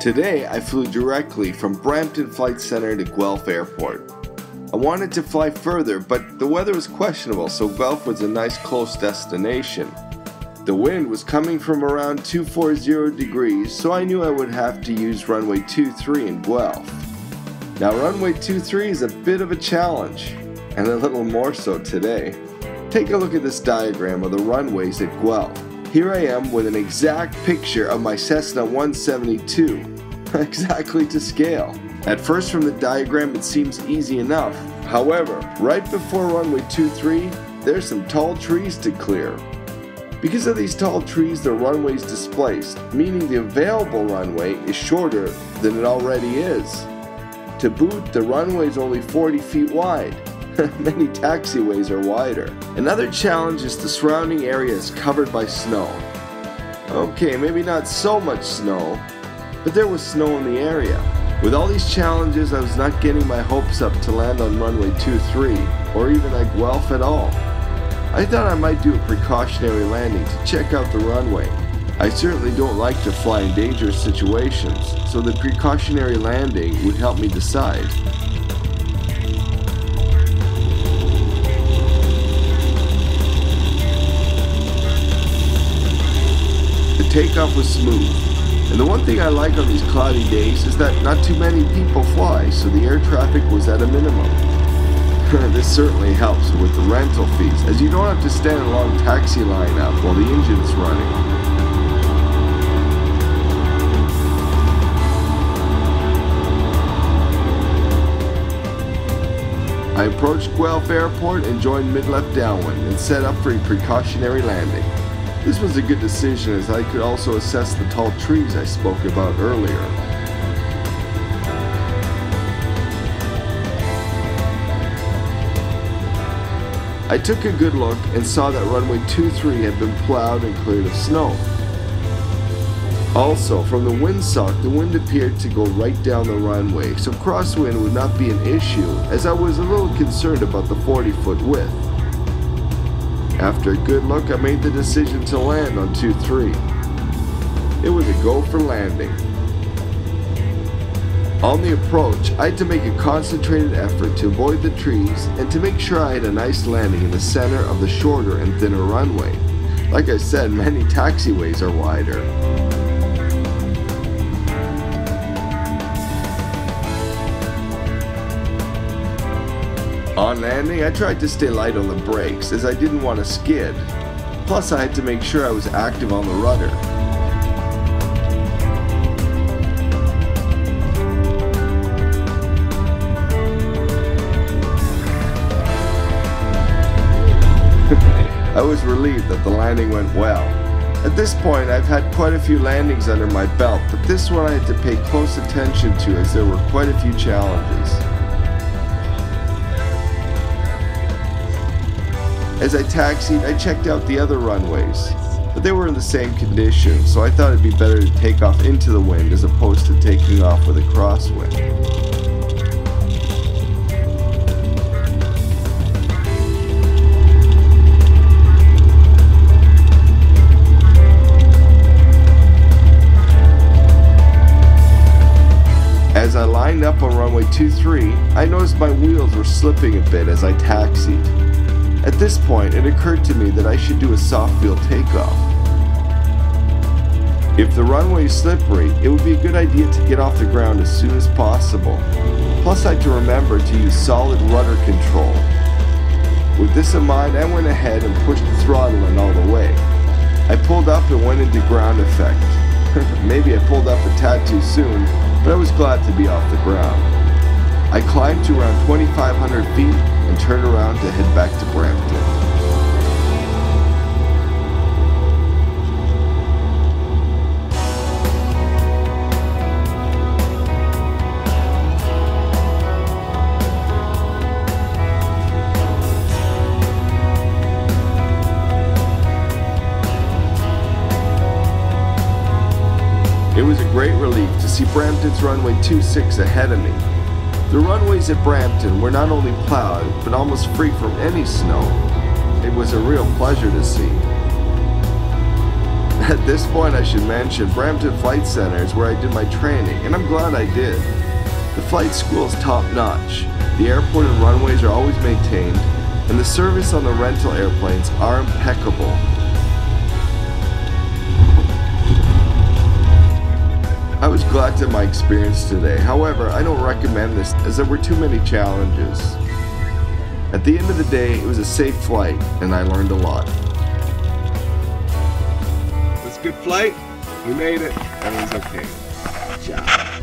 Today I flew directly from Brampton Flight Center to Guelph Airport. I wanted to fly further, but the weather was questionable, so Guelph was a nice close destination. The wind was coming from around 240 degrees, so I knew I would have to use runway 23 in Guelph. Now runway 23 is a bit of a challenge, and a little more so today. Take a look at this diagram of the runways at Guelph. Here I am with an exact picture of my Cessna 172, exactly to scale. At first from the diagram it seems easy enough. However, right before runway 23, there's some tall trees to clear. Because of these tall trees, the runway is displaced, meaning the available runway is shorter than it already is. To boot, the runway is only 40 feet wide. Many taxiways are wider. Another challenge is the surrounding area is covered by snow. Okay, maybe not so much snow, but there was snow in the area. With all these challenges, I was not getting my hopes up to land on runway 23 or even at Guelph at all. I thought I might do a precautionary landing to check out the runway. I certainly don't like to fly in dangerous situations, so the precautionary landing would help me decide. The takeoff was smooth, and the one thing I like on these cloudy days is that not too many people fly, so the air traffic was at a minimum. This certainly helps with the rental fees, as you don't have to stand in a long taxi lineup while the engine's running. I approached Guelph Airport and joined mid-left downwind and set up for a precautionary landing. This was a good decision as I could also assess the tall trees I spoke about earlier. I took a good look and saw that runway 23 had been plowed and cleared of snow. Also, from the windsock, the wind appeared to go right down the runway, so crosswind would not be an issue, as I was a little concerned about the 40-foot width. After a good look, I made the decision to land on 23. It was a go for landing. On the approach, I had to make a concentrated effort to avoid the trees and to make sure I had a nice landing in the center of the shorter and thinner runway. Like I said, many taxiways are wider. On landing, I tried to stay light on the brakes as I didn't want to skid. Plus, I had to make sure I was active on the rudder. I was relieved that the landing went well. At this point, I've had quite a few landings under my belt, but this one I had to pay close attention to as there were quite a few challenges. As I taxied, I checked out the other runways, but they were in the same condition, so I thought it'd be better to take off into the wind as opposed to taking off with a crosswind. As I lined up on runway 23, I noticed my wheels were slipping a bit as I taxied. At this point, it occurred to me that I should do a soft wheel takeoff. If the runway is slippery, it would be a good idea to get off the ground as soon as possible. Plus, I had to remember to use solid rudder control. With this in mind, I went ahead and pushed the throttle in all the way. I pulled up and went into ground effect. Maybe I pulled up a tad too soon, but I was glad to be off the ground. I climbed to around 2,500 feet and turned around to head back to Brampton. It was a great relief to see Brampton's runway 26 ahead of me. The runways at Brampton were not only plowed, but almost free from any snow. It was a real pleasure to see. At this point I should mention Brampton Flight Center is where I did my training, and I'm glad I did. The flight school is top notch, the airport and runways are always maintained, and the service on the rental airplanes are impeccable. I was glad to have my experience today, however I don't recommend this as there were too many challenges. At the end of the day, it was a safe flight and I learned a lot. It was a good flight, we made it, everything's okay. Ciao.